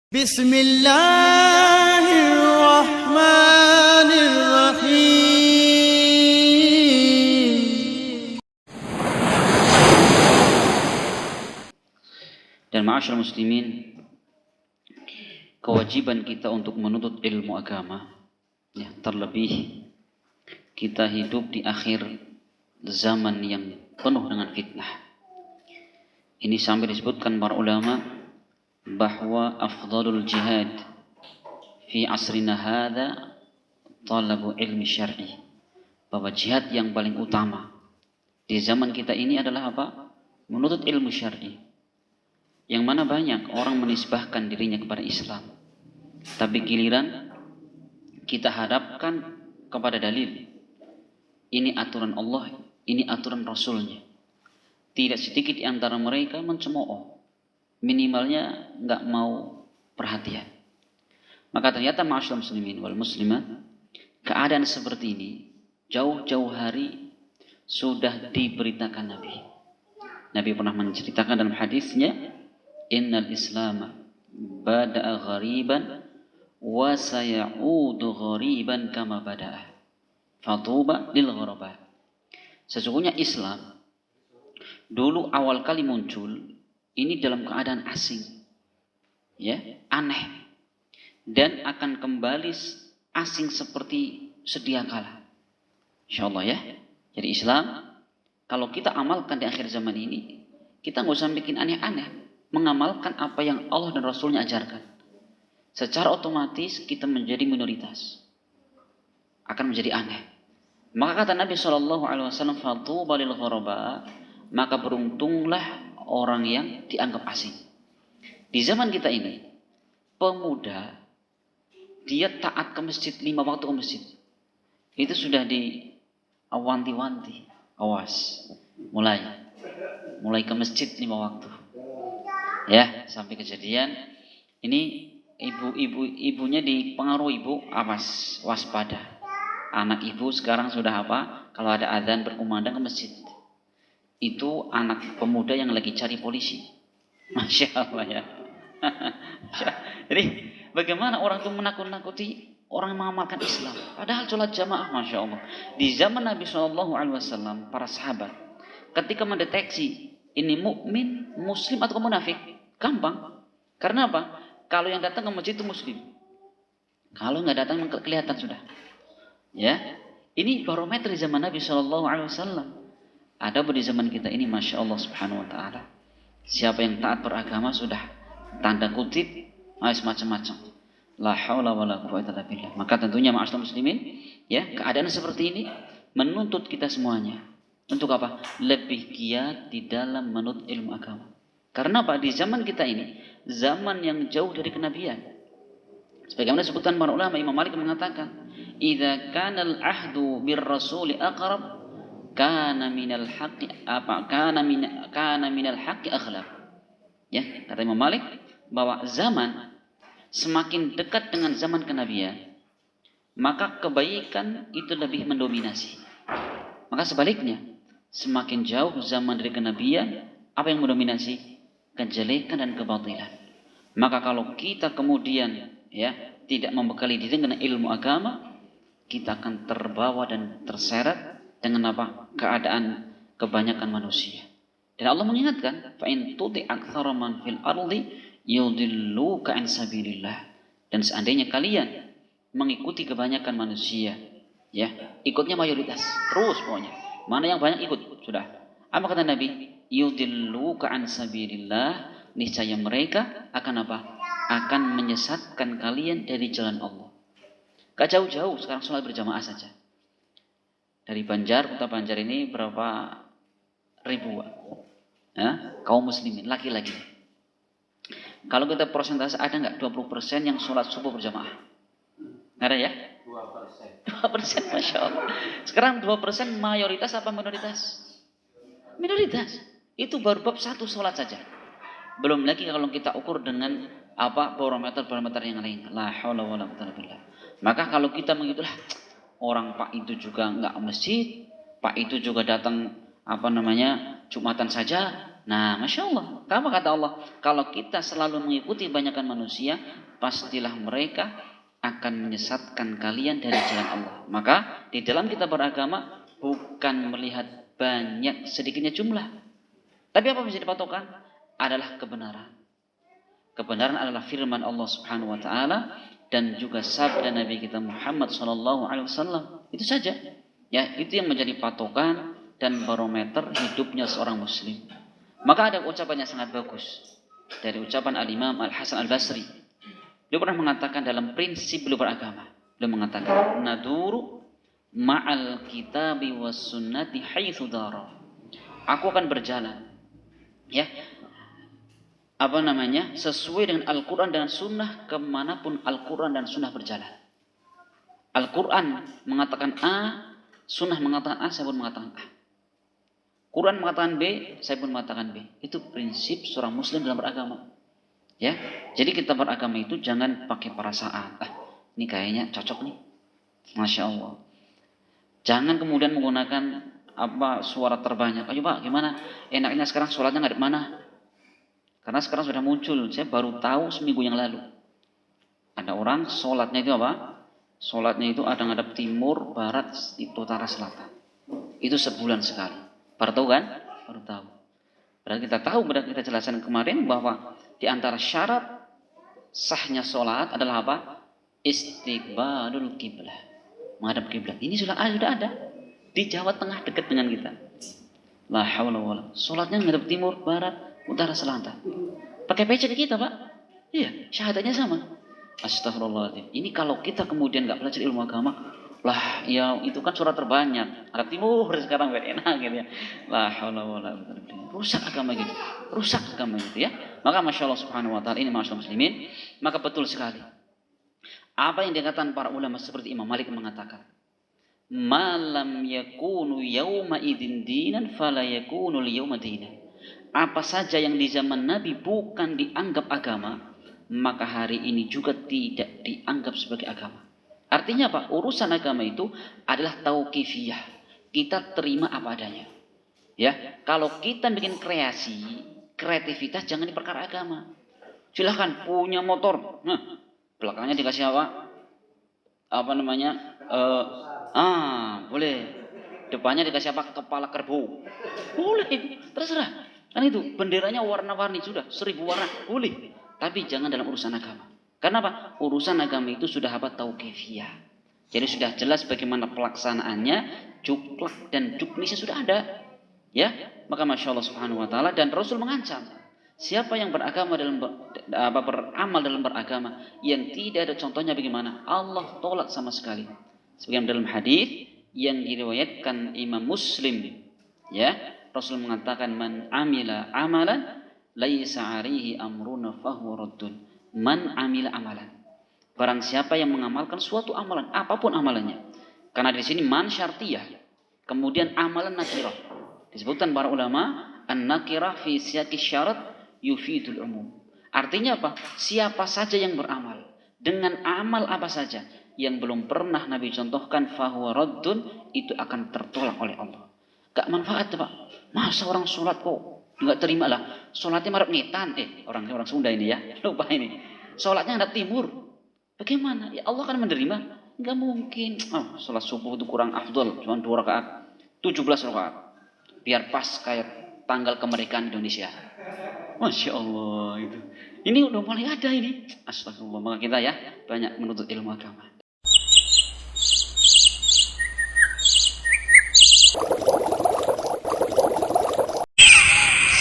Bismillahirrahmanirrahim. Dan ma'asyiral muslimin, kewajiban kita untuk menuntut ilmu agama, ya, terlebih kita hidup di akhir zaman yang penuh dengan fitnah. Ini sampai disebutkan para ulama bahwa afdalul jihad fi asrina hadha talabu ilmi syar'i, bahwa jihad yang paling utama di zaman kita ini adalah apa? Menuntut ilmu syar'i. Yang mana banyak orang menisbahkan dirinya kepada Islam, tapi giliran kita hadapkan kepada dalil, ini aturan Allah, ini aturan Rasulnya, tidak sedikit di antara mereka mencemooh, minimalnya nggak mau perhatian. Maka ternyata ma'asyiral muslimin wal muslimat, keadaan seperti ini jauh-jauh hari sudah diberitakan Nabi. Nabi pernah menceritakan dalam hadisnya, innal Islam bada'a ghariban wa sayaudu ghariban kama bada'a fatuba lil ghuraba. Sesungguhnya Islam dulu awal kali muncul ini dalam keadaan asing, ya, aneh, dan akan kembali asing seperti sedia kala, insyaallah, ya. Jadi Islam kalau kita amalkan di akhir zaman ini, kita nggak usah bikin aneh-aneh, mengamalkan apa yang Allah dan Rasulnya ajarkan. Secara otomatis kita menjadi minoritas, akan menjadi aneh. Maka kata Nabi SAW, fatuba lil ghuraba, maka beruntunglah orang yang dianggap asing. Di zaman kita ini, pemuda dia taat ke masjid, 5 waktu ke masjid, itu sudah diawanti-wanti, awas, mulai ke masjid 5 waktu. Ya, sampai kejadian ini ibunya dipengaruhi, ibu awas, waspada. Anak ibu sekarang sudah apa? Kalau ada azan berkumandang ke masjid. Itu anak pemuda yang lagi cari polisi. Masya Allah, ya. Jadi bagaimana orang itu menakut-nakuti orang yang mengamalkan Islam, padahal sholat jamaah, Masya Allah. Di zaman Nabi SAW, para sahabat ketika mendeteksi ini mukmin, muslim atau munafik, gampang. Karena apa? Kalau yang datang ke masjid itu muslim, kalau nggak datang kelihatan sudah. Ya, ini barometer di zaman Nabi SAW. Ada di zaman kita ini, Masya Allah Subhanahu Wa Taala. Siapa yang taat beragama sudah tanda kutip macam-macam. La haula wala quwwata illa billah. Maka tentunya ma'asyiral muslimin, ya, keadaan seperti ini menuntut kita semuanya untuk apa? Lebih giat di dalam menuntut ilmu agama. Karena apa? Di zaman kita ini, zaman yang jauh dari kenabian. Sebagaimana disebutkan para ulama, Imam Malik mengatakan, "Idza kana al-ahdu bir rasuli aqrab, kana minal haqqi aghlab." Ya, kata Imam Malik bahwa zaman semakin dekat dengan zaman kenabian, maka kebaikan itu lebih mendominasi. Maka sebaliknya, semakin jauh zaman dari kenabian, apa yang mendominasi? Kejelekan dan kebatilan. Maka kalau kita kemudian, ya, tidak membekali diri dengan ilmu agama, kita akan terbawa dan terseret dengan apa? Keadaan kebanyakan manusia. Dan Allah mengingatkan, fa in tuti aktsara man fil ardi yudilluka an sabilillah. Dan seandainya kalian mengikuti kebanyakan manusia, ya, ikutnya mayoritas, terus pokoknya. Mana yang banyak ikut, sudah. Apa kata Nabi? Yudilluka an sabilillah, niscaya mereka akan apa? Akan menyesatkan kalian dari jalan Allah. Gak jauh-jauh, sekarang sholat berjamaah saja. Dari Banjar, kota Banjar ini berapa ribu, ya, kaum muslimin, laki-laki. Kalau kita persentase, ada nggak 20% yang sholat subuh berjamaah? Nggak ada, ya? 2%, Masya Allah. Sekarang 2% mayoritas apa minoritas? Minoritas. Itu baru bab 1 sholat saja. Belum lagi kalau kita ukur dengan apa barometer yang lain. La haula wala quwwata illa billah. Maka kalau kita mengitulah, orang Pak itu juga nggak masjid, Pak itu juga datang Jumatan saja, Nah, Masya Allah. Apa kata Allah? Kalau kita selalu mengikuti kebanyakan manusia, pastilah mereka akan menyesatkan kalian dari jalan Allah. Maka di dalam kita beragama bukan melihat banyak sedikitnya jumlah. Tapi apa bisa dipatokan? Adalah kebenaran. Kebenaran adalah firman Allah Subhanahu wa taala dan juga sabda Nabi kita Muhammad sallallahu alaihi wasallam. Itu saja. Ya, itu yang menjadi patokan dan barometer hidupnya seorang muslim. Maka ada ucapan yang sangat bagus dari ucapan Al-Imam Al-Hasan Al-Basri. Dia pernah mengatakan dalam prinsip beliau beragama. Dia mengatakan, "Naduru ma'al kitabi was sunnati haitsu dara." Aku akan berjalan, ya, sesuai dengan Al-Quran dan Sunnah kemanapun Al-Quran dan Sunnah berjalan. Al-Quran mengatakan A, Sunnah mengatakan A, saya pun mengatakan A. Quran mengatakan B, saya pun mengatakan B. Itu prinsip seorang muslim dalam beragama. Ya, jadi kita beragama itu jangan pakai perasaan. Ini kayaknya cocok nih. Masya Allah. Jangan kemudian menggunakan suara terbanyak. Ayo Pak, gimana? Enaknya sekarang sholatnya ngadep mana? Karena sekarang sudah muncul. Saya baru tahu seminggu yang lalu. Ada orang sholatnya itu apa? Sholatnya itu ada ngadep timur, barat, utara, selatan. Itu sebulan sekali. Baru tahu kan? Baru tahu. Berarti kita tahu, berarti kita jelaskan kemarin bahwa di antara syarat sahnya sholat adalah apa? Istiqbalul kiblah. Menghadap kiblat. Ini sudah ada. Di Jawa Tengah dekat dengan kita. La haula wala. Sholatnya menghadap timur, barat, utara, selatan. Pakai pecah kita, Pak. Iya, syahadatnya sama. Astagfirullahaladzim. Ini kalau kita kemudian nggak belajar ilmu agama, lah ya itu kan surat terbanyak. Arab timur sekarang enak gitu ya. La haula wala quwwata illa billah. Rusak agama gitu. Rusak agama gitu ya. Maka Masya Allah Subhanahu wa taala ini masyaallah muslimin, maka betul sekali. Apa yang dikatakan para ulama seperti Imam Malik mengatakan, "Malam yakunu yauma idin dinan fala yakunu yauma dinan." Apa saja yang di zaman Nabi bukan dianggap agama, maka hari ini juga tidak dianggap sebagai agama. Artinya apa? Urusan agama itu adalah tauqifiyah. Kita terima apa adanya. Ya, kalau kita bikin kreativitas jangan di perkara agama. Silahkan punya motor. Nah, belakangnya dikasih apa? Boleh. Depannya dikasih apa? Kepala kerbau. Boleh, terserah. Kan itu benderanya warna-warni sudah 1000 warna. Boleh. Tapi jangan dalam urusan agama. Karena apa? Urusan agama itu sudah tauqifiyah. Jadi sudah jelas bagaimana pelaksanaannya, juklak dan juknisnya sudah ada. Ya, maka Masya Allah Subhanahu wa taala, dan Rasul mengancam siapa yang beramal dalam beragama yang tidak ada contohnya bagaimana? Allah tolak sama sekali. Sebagaimana dalam hadis yang diriwayatkan Imam Muslim, ya, Rasul mengatakan man amila amalan laisa 'alaihi amruna fahuwa raddun. Man amila amalan. Barang siapa yang mengamalkan suatu amalan, apapun amalannya. Karena di sini man syartiyah. Kemudian amalan nakirah. Disebutkan para ulama, an-nakirah fi siyaqi syarat yufidul umum. Artinya apa? Siapa saja yang beramal dengan amal apa saja yang belum pernah Nabi contohkan fahuwa raddun, itu akan tertolak oleh Allah. Gak manfaat, Pak. Masa orang sholat kok nggak terima lah, sholatnya marap ngetan, orang Sunda ini ya, lupa ini, sholatnya hadap timur, bagaimana? Ya Allah kan menerima? Nggak mungkin. Sholat subuh itu kurang afdol, cuma 2 rakaat, 17 rakaat, biar pas kayak tanggal kemerdekaan Indonesia. Masya Allah itu. Ini udah mulai ada ini. Astagfirullah. Maka kita ya banyak menuntut ilmu agama.